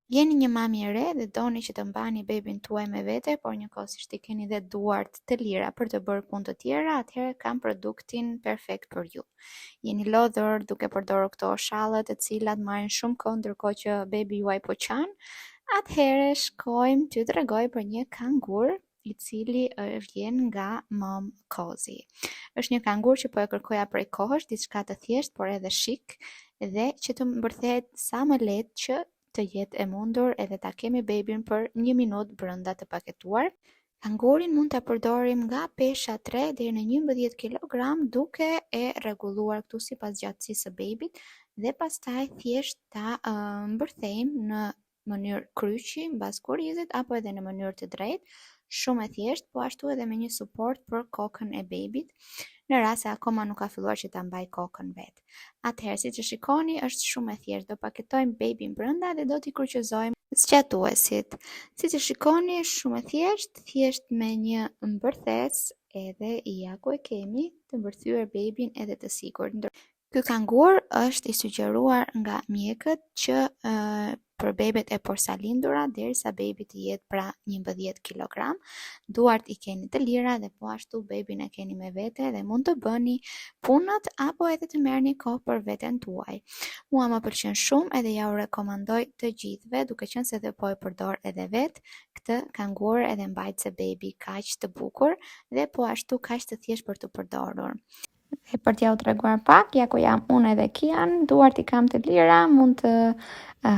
Jeni një mami e re dhe doni që të mbani bebin tuaj me vete, por njëkohësisht i keni dhe duart të lira për të bërë punë të tjera, atëherë kam produktin perfekt për ju. Jeni lodhur duke përdorur këto shallët të cilat marrin shumë kohë ndërkohë që bebi juaj po qan, atëherë shkojmë t'ju tregoj për një kangur i cili vjen nga Mom Cozy. Është një kangur që po e kërkoja prej kohësh, diçka të thjeshtë por edhe shik dhe që të mbërthehet sa më lehtë që të jetë e mundur edhe ta kemi bebin për 1 minutë brenda të paketuar. Kangurin mund ta përdorim nga pesha 3 deri në 11 kg duke e rregulluar këtu sipas gjatësisë së bebit dhe pastaj thjesht ta mbërthejmë në mënyrë kryqi mbas kurrizit apo edhe në mënyrë të drejtë, shumë e thjeshtë, po ashtu edhe me një suport për kokën e bebit në rast se akoma nuk ka filluar që ta mbaj kokën vet. Atëherë, siç e shikoni, është shumë e thjeshtë. Do paketojmë bebin brenda dhe do t'i kryqëzojmë zgjatuesit. Siç e shikoni, është shumë e thjesht me një mbërthes edhe ja ku e kemi të mbërthyer bebin edhe të sigurt. Ky kangur është i sugjeruar nga mjekët që për bebet e porsalindura derisa bebi të jetë pra 11 kg. Duart i keni të lira dhe po ashtu bebin e keni me vete dhe mund të bëni punët apo edhe të merrni kohë për veten tuaj. Mua më pëlqen shumë edhe ja u rekomandoj të gjithëve, duke qenë se dhe po e përdor edhe vet këtë kangur edhe mbajtse bebi kaq të bukur dhe po ashtu kaq të thjeshtë për të përdorur. Dhe për t'ja u treguar pak, ja ku jam unë edhe Kian, duart i kam të lira, mund të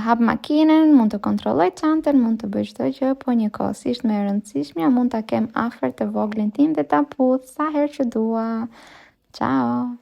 hap makinën, mund të kontrolloj çantën, mund të bëj çdo gjë, po njëkohësisht më e rëndësishmja mund ta kem afër të voglin tim dhe ta puth sa herë që dua. Ciao.